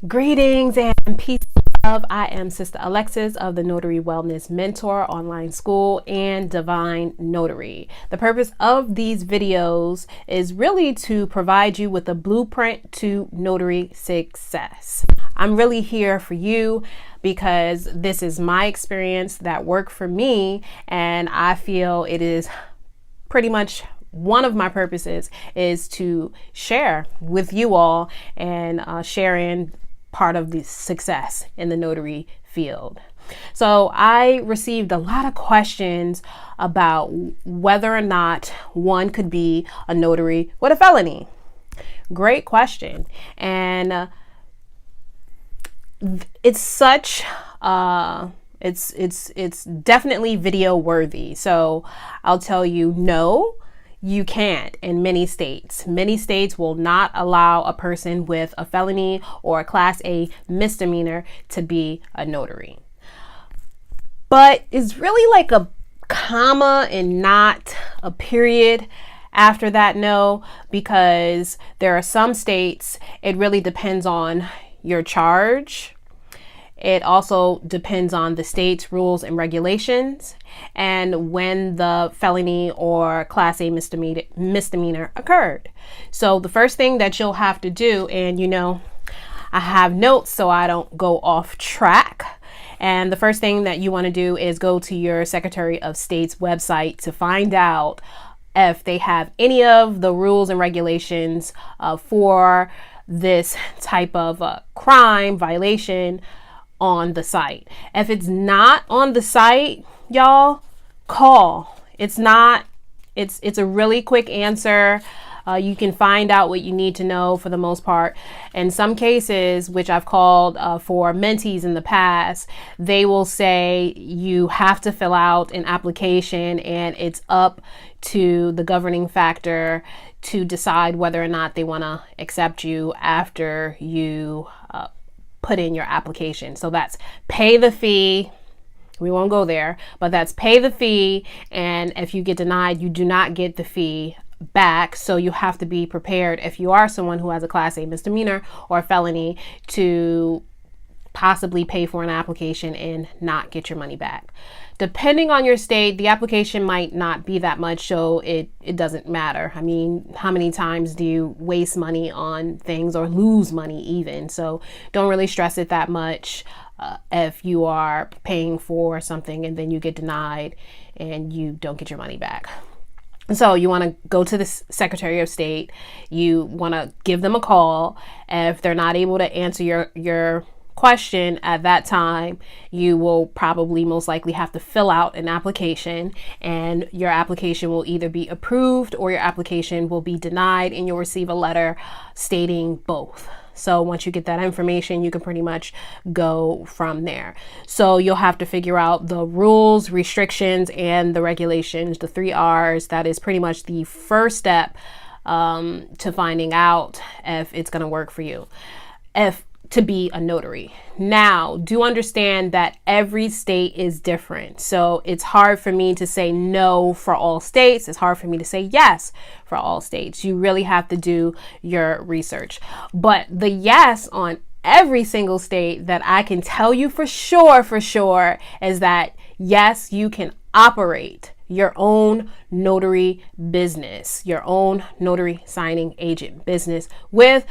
Greetings and peace of I am Sister Alexis of the Notary Wellness Mentor Online School and Divine Notary. The purpose of these videos is really to provide you with a blueprint to notary success. I'm really here for you because this is my experience that worked for me, and I feel it is pretty much one of my purposes is to share with you all and sharing part of the success in the notary field. So I received a lot of questions about whether or not one could be a notary with a felony. Great question. And it's such it's definitely video worthy. So I'll tell you, no, you can't in many states. Many states will not allow a person with a felony or a Class A misdemeanor to be a notary. But it's really like a comma and not a period after that no, because there are some states, it really depends on your charge. It also depends on the state's rules and regulations and when the felony or Class A misdemeanor occurred. So the first thing that you'll have to do, and I have notes so I don't go off track. And the first thing that you want to do is go to your Secretary of State's website to find out if they have any of the rules and regulations for this type of crime violation on the site. If it's not on the site, y'all, call. It's a really quick answer. You can find out what you need to know for the most part. In some cases, which I've called for mentees in the past, they will say you have to fill out an application and it's up to the governing factor to decide whether or not they want to accept you after you put in your application. So that's pay the fee. We won't go there, but that's pay the fee. And if you get denied, you do not get the fee back. So you have to be prepared, if you are someone who has a Class A misdemeanor or a felony, to possibly pay for an application and not get your money back. Depending on your state, the application might not be that much, so it doesn't matter. I mean, how many times do you waste money on things or lose money even? So don't really stress it that much if you are paying for something and then you get denied and you don't get your money back. So you want to go to the Secretary of State. You want to give them a call. If they're not able to answer your question at that time, you will probably most likely have to fill out an application, and your application will either be approved or your application will be denied, and you'll receive a letter stating both. So once you get that information, you can pretty much go from there. So you'll have to figure out the rules, restrictions, and the regulations, the 3 R's. That is pretty much the first step to finding out if it's going to work for you. To be a notary. Now, do understand that every state is different. So it's hard for me to say no for all states. It's hard for me to say yes for all states. You really have to do your research. But the yes on every single state that I can tell you for sure is that yes, you can operate your own notary business, your own notary signing agent business with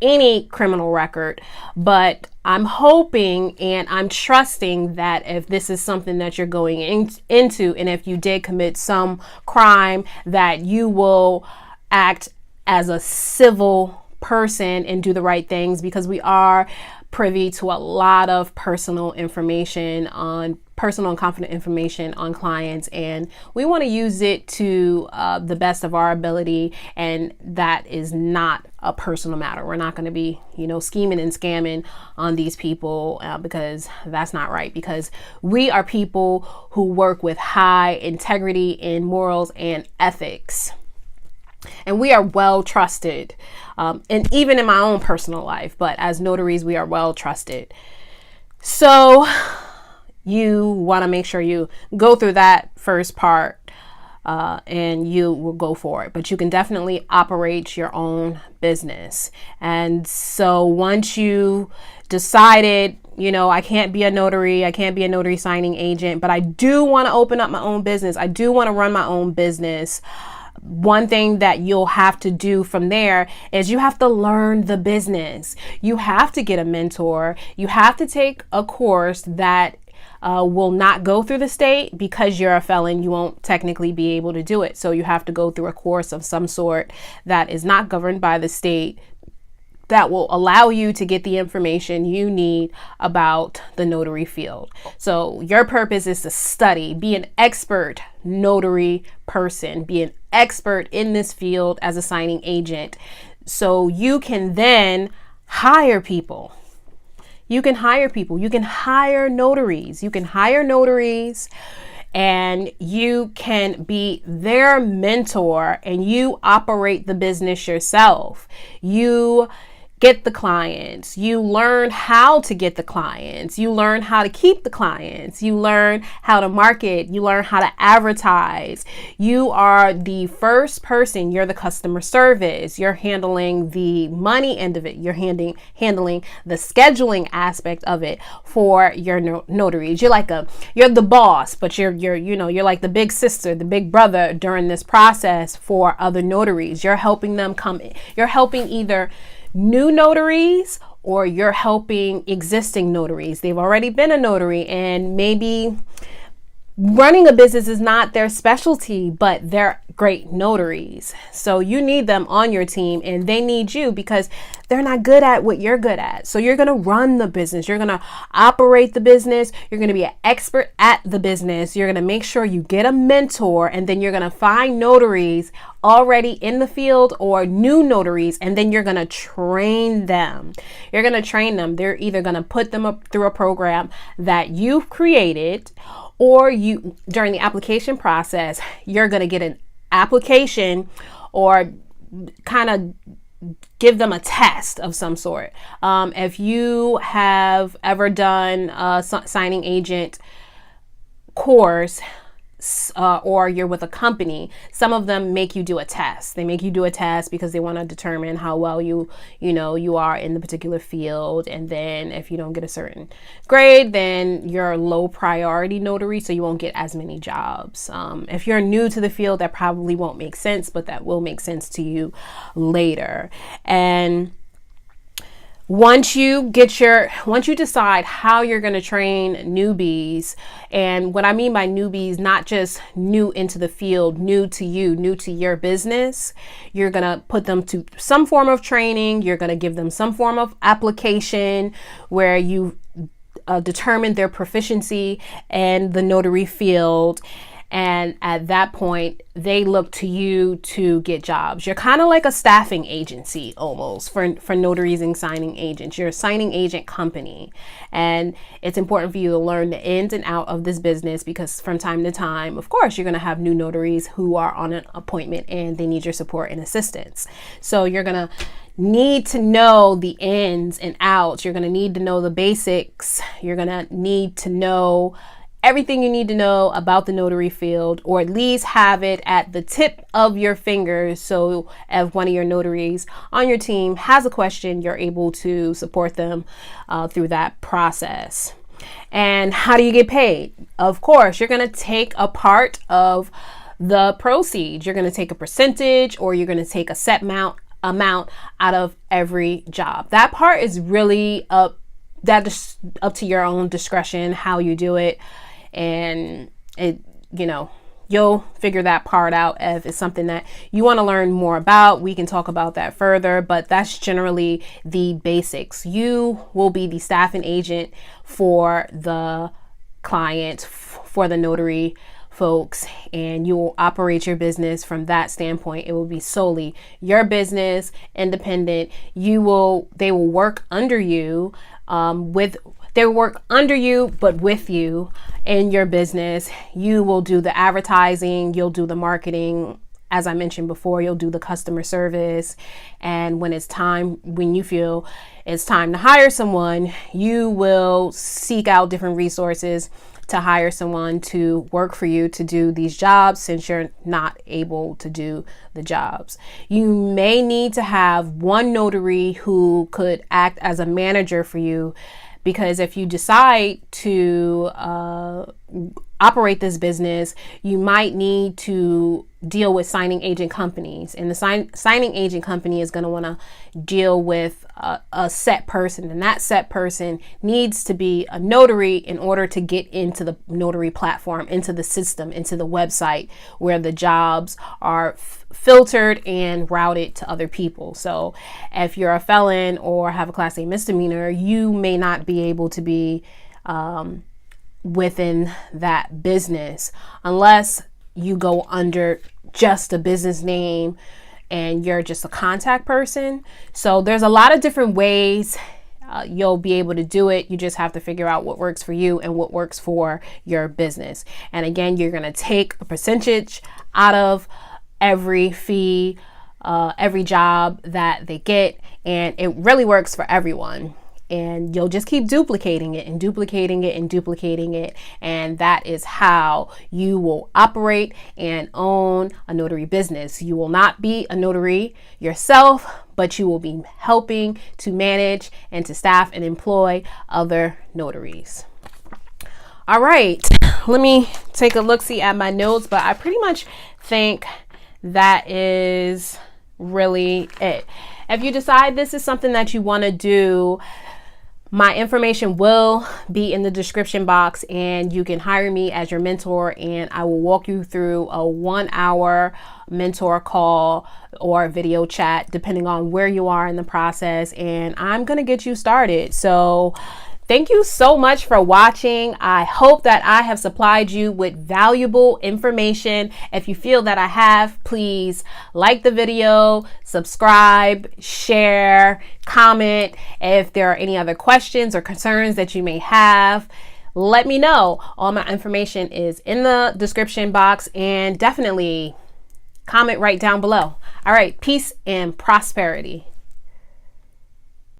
any criminal record. But I'm hoping and I'm trusting that if this is something that you're going into, and if you did commit some crime, that you will act as a civil person and do the right things, because we are privy to a lot of personal and confident information on clients, and we want to use it to the best of our ability. And that is not a personal matter. We're not going to be, scheming and scamming on these people because that's not right. Because we are people who work with high integrity in morals and ethics. And we are well trusted, and even in my own personal life, but as notaries, we are well trusted. So you want to make sure you go through that first part and you will go for it. But you can definitely operate your own business. And so once you decided, I can't be a notary, I can't be a notary signing agent, but I do want to open up my own business, I do want to run my own business, one thing that you'll have to do from there is you have to learn the business. You have to get a mentor. You have to take a course that will not go through the state. Because you're a felon, you won't technically be able to do it. So you have to go through a course of some sort that is not governed by the state, that will allow you to get the information you need about the notary field. So your purpose is to study, be an expert notary person, be an expert in this field as a signing agent, so you can then hire people. You can hire people. You can hire notaries. You can hire notaries, and you can be their mentor, and you operate the business yourself. You get the clients. You learn how to get the clients. You learn how to keep the clients. You learn how to market. You learn how to advertise. You are the first person. You're the customer service. You're handling the money end of it. You're handling the scheduling aspect of it for your notaries. You're the boss, but you're like the big sister, the big brother during this process for other notaries. You're helping them come in. You're helping either new notaries, or you're helping existing notaries. They've already been a notary, and maybe running a business is not their specialty, but they're great notaries. So you need them on your team, and they need you because they're not good at what you're good at. So you're going to run the business. You're going to operate the business. You're going to be an expert at the business. You're going to make sure you get a mentor, and then you're going to find notaries already in the field or new notaries, and then you're going to train them. You're going to train them. They're either going to put them up through a program that you've created, or you, during the application process, you're going to get an application or kind of give them a test of some sort. If you have ever done a signing agent course, or you're with a company, some of them make you do a test. They make you do a test because they want to determine how well you are in the particular field. And then if you don't get a certain grade, then you're a low priority notary, so you won't get as many jobs. If you're new to the field, that probably won't make sense, but that will make sense to you later. And once you decide how you're going to train newbies, and what I mean by newbies, not just new into the field, new to you, new to your business, you're going to put them to some form of training. You're going to give them some form of application where you determine their proficiency in the notary field. And at that point, they look to you to get jobs. You're kind of like a staffing agency almost for notaries and signing agents. You're a signing agent company. And it's important for you to learn the ins and out of this business, because from time to time, of course, you're going to have new notaries who are on an appointment and they need your support and assistance. So you're going to need to know the ins and outs. You're going to need to know the basics. You're going to need to know everything you need to know about the notary field, or at least have it at the tip of your fingers. So if one of your notaries on your team has a question, you're able to support them through that process. And how do you get paid? Of course, you're going to take a part of the proceeds. You're going to take a percentage, or you're going to take a set amount out of every job. That part is really up to your own discretion, how you do it. And you'll figure that part out. If it's something that you want to learn more about, we can talk about that further, but that's generally the basics. You will be the staffing agent for the client, for the notary folks, and you will operate your business from that standpoint. It will be solely your business, independent. They will work under you, but with you in your business. You will do the advertising, you'll do the marketing. As I mentioned before, you'll do the customer service. And when you feel it's time to hire someone, you will seek out different resources to hire someone to work for you to do these jobs since you're not able to do the jobs. You may need to have one notary who could act as a manager for you, because if you decide to operate this business, you might need to deal with signing agent companies, and the signing agent company is going to want to deal with a set person, and that set person needs to be a notary in order to get into the notary platform, into the system, into the website where the jobs are filtered and routed to other people. So if you're a felon or have a Class A misdemeanor, you may not be able to be within that business unless you go under just a business name and you're just a contact person. So there's a lot of different ways you'll be able to do it. You just have to figure out what works for you and what works for your business. And again, you're going to take a percentage out of every fee, every job that they get, and it really works for everyone. And you'll just keep duplicating it and duplicating it and duplicating it. And that is how you will operate and own a notary business. You will not be a notary yourself, but you will be helping to manage and to staff and employ other notaries. All right, let me take a look-see at my notes, but I pretty much think that is really it. If you decide this is something that you want to do, my information will be in the description box, and you can hire me as your mentor, and I will walk you through a 1-hour mentor call or video chat, depending on where you are in the process, and I'm going to get you started. So thank you so much for watching. I hope that I have supplied you with valuable information. If you feel that I have, please like the video, subscribe, share, comment. If there are any other questions or concerns that you may have, let me know. All my information is in the description box, and definitely comment right down below. All right, peace and prosperity.